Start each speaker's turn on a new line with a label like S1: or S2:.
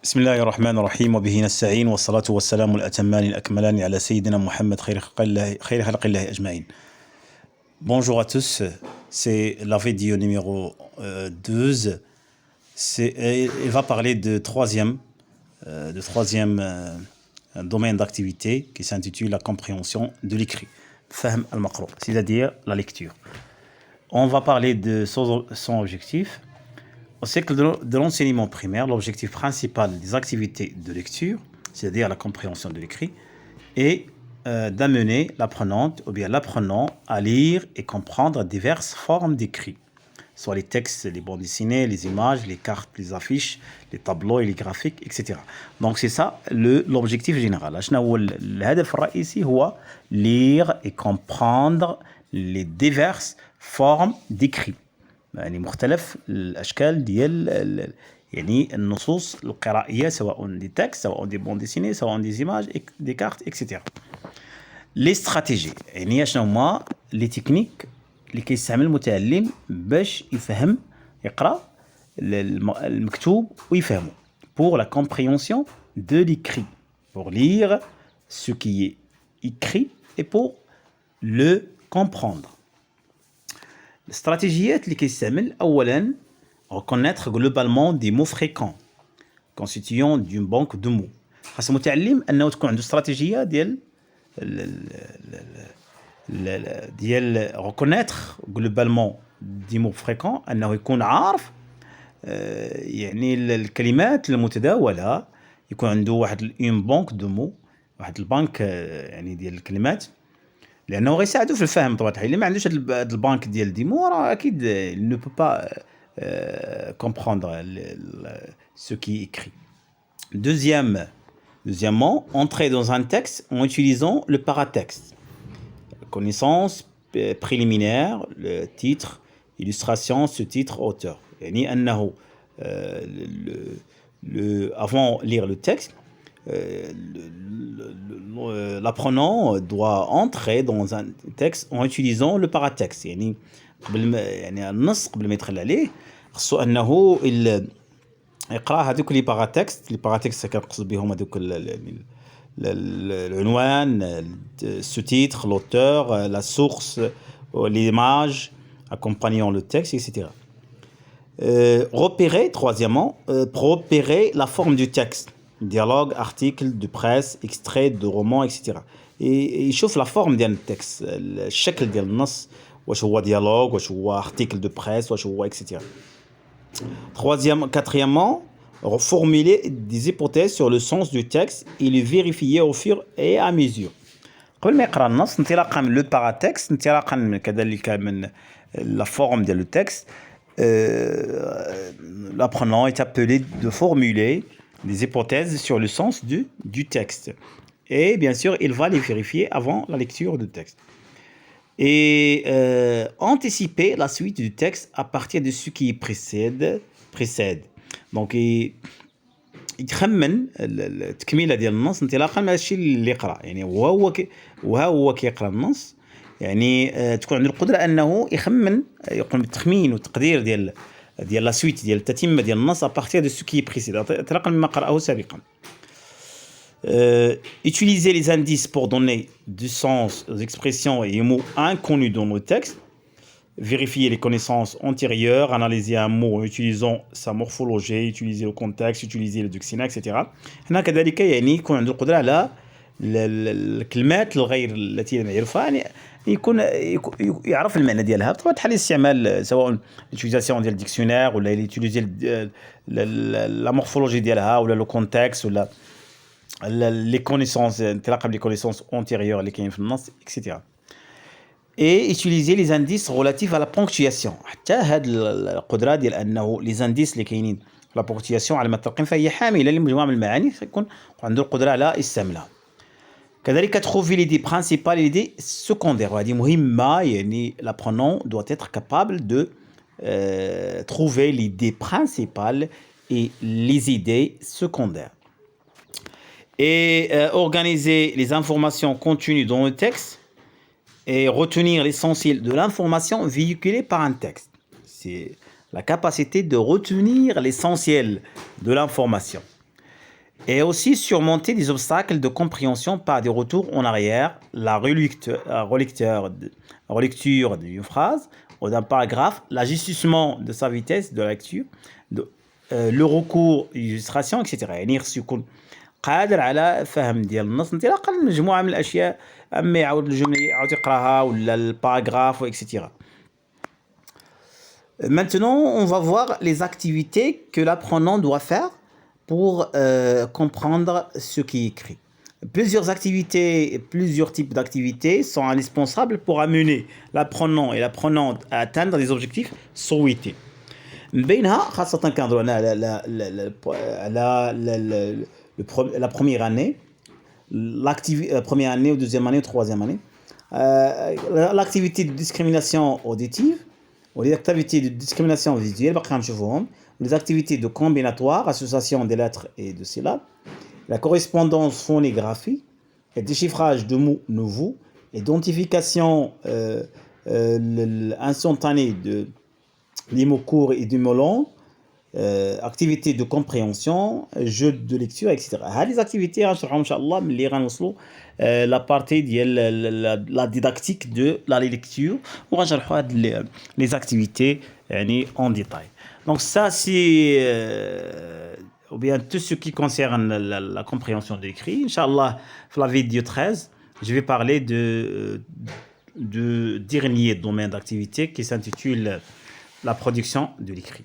S1: بسم الله الرحمن الرحيم وبه نستعين والصلاة والسلام الأتمان الأكملان على سيدنا Mohammed خير خلق الله أجمعين. Bonjour à tous, c'est la vidéo numéro 12. Il va parler de troisième domaine d'activité qui s'intitule la compréhension de l'écrit, Fahm al-Maqru, c'est-à-dire la lecture. On va parler de son objectif. Au cycle de l'enseignement primaire, l'objectif principal des activités de lecture, c'est-à-dire la compréhension de l'écrit, est d'amener l'apprenante ou bien l'apprenant à lire et comprendre diverses formes d'écrit, soit les textes, les bandes dessinées, les images, les cartes, les affiches, les tableaux et les graphiques, etc. Donc c'est ça l'objectif général. الهدف الرئيسي هو lire et comprendre les diverses formes d'écrit. يعني مختلف الاشكال ديال يعني النصوص القرائيه سواء دي تكست سواء دي بون ديسيني سواء دي زيماج دي كارت اكسيتيرا. لي استراتيجي يعني شنو هما لي تكنيك اللي كيستعمل المتعلم باش يفهم يقرا المكتوب ويفهمه pour la compréhension de l'écrit, pour lire ce qui est écrit et pour le comprendre. الاستراتيجيات اللي كيستعمل اولا reconnaître globalement des mots fréquents constituant d'une banque de mots. خاص المتعلم انه تكون عنده استراتيجيه ديال reconnaître globalement des mots fréquents, انه يكون عارف يعني الكلمات المتداوله، يكون عنده واحد اون بانك دو مو، واحد البنك يعني ديال الكلمات، لانه غيساعدو في الفهم بطبيعه الحال. اللي ما عندوش هاد البانك ديال دي مو راه اكيد ne peut pas comprendre ce qui est écrit. Deuxièmement, entrer dans un texte en utilisant le paratexte. Connaissance préliminaire, le titre, illustration, sous-titre, auteur. يعني أنه avant lire le texte, l'apprenant doit entrer dans un texte en utilisant le paratexte. يعني يعني النص قبل ما يدخل عليه خصو انه يقرا هذوك لي باغاتكست. لي باغاتكست كنقصد بهم هذوك العنوان، السو-تيتر، l'auteur, la source, l'image accompagnant le texte, etc. Repérer, troisièmement, repérer la forme du texte, dialogue, article de presse, extrait de roman, etc. يشوف la forme ديال التكست، الشكل ديال النص، واش هو dialogue، واش هو article de presse، واش هو etc. Quatrièmement, formuler des hypothèses sur le sens du texte et les vérifier au fur et à mesure. قبل ما يقرا النص انطلاقا من لو باغاتكست، انطلاقا من كذلك من la forme ديال le texte, l'apprenant est appelé de formuler des hypothèses sur le sens du texte. Et bien sûr, il va les vérifier avant la lecture du texte. Et anticiper la suite du texte à partir de ce qui précède. Donc, يخمن التكميله ديال النص انطلاقا من الشيء اللي يقرا. يعني وهو كيقرا النص، يعني تكون عنده القدره انه يخمن، يقوم بالتخمين والتقدير ديال لا سويت ديال التتمه ديال النص à partir de ce qui est précédent، انطلاقا مما قرأه سابقا. Utiliser les indices pour donner du sens aux expressions et aux mots inconnus dans le texte. Vérifier les connaissances antérieures, analyser un mot en utilisant sa morphologie, utiliser le contexte, utiliser le dictionnaire, etc. هنا كذلك يعني يكون عنده القدرة على الكلمات الغير التي لم يعرفها، يعني يكون يعرف المعنى ديالها بطبيعة الحال. استعمال سواء الutilisation ديال الديكسيونير ولا يوتيليزي لا مورفولوجي ديالها ولا لو كونتكست ولا لي كونيسونس، انطلاقا بلي كونيسونس antérieures اللي كاين في النص etc. Et utiliser les indices relatifs à la ponctuation. حتى هاد القدرة ديال أنه les indices اللي كاينين في la ponctuation على ما تلقين فهي حاملة لمجموعة من المعاني، فيكون عنده القدرة على استعمالها. كذلك trouver l'idée principale et l'idée secondaire. وهذه مهمة، يعني l'apprenant doit être capable de trouver l'idée principale et les idées secondaires. Et organiser les informations contenues dans le texte et retenir l'essentiel de l'information véhiculée par un texte. C'est la capacité de retenir l'essentiel de l'information. Et aussi surmonter des obstacles de compréhension par des retours en arrière, la relecture d'une phrase ou d'un paragraphe, l'ajustement de sa vitesse de lecture, le recours illustration etc. يعني خصو يكون قادر على فهم ديال النص انطلاقا من مجموعة من الأشياء، أما يعاود الجملة يعاود يقراها ولا الباراغراف etc. Maintenant, on va voir les activités que l'apprenant doit faire pour comprendre ce qui est écrit. Plusieurs activités, plusieurs types d'activités sont indispensables pour amener l'apprenant et l'apprenante à atteindre des objectifs souhaités. بينها خاصة كنهضروا هنا على la première année, première année ou deuxième année ou troisième année, l'activité de discrimination auditive ou les activités de discrimination visuelle, les activités de combinatoire, association des lettres et de syllabes, la correspondance phonographique, le déchiffrage de mots nouveaux, l'identification instantanée des mots courts et des mots longs, activités de compréhension, jeux de lecture, etc. هذه les activités غنشرحهم ان شاء الله ملي غنوصلوا la partie ديال la didactique de la lecture وغنشرحوا هاد les activités يعني en détail. Donc ça c'est ou bien tout ce qui concerne la compréhension de l'écrit. Inch'Allah, dans la vidéo 13, je vais parler de dernier domaine d'activité qui s'intitule la production de l'écrit.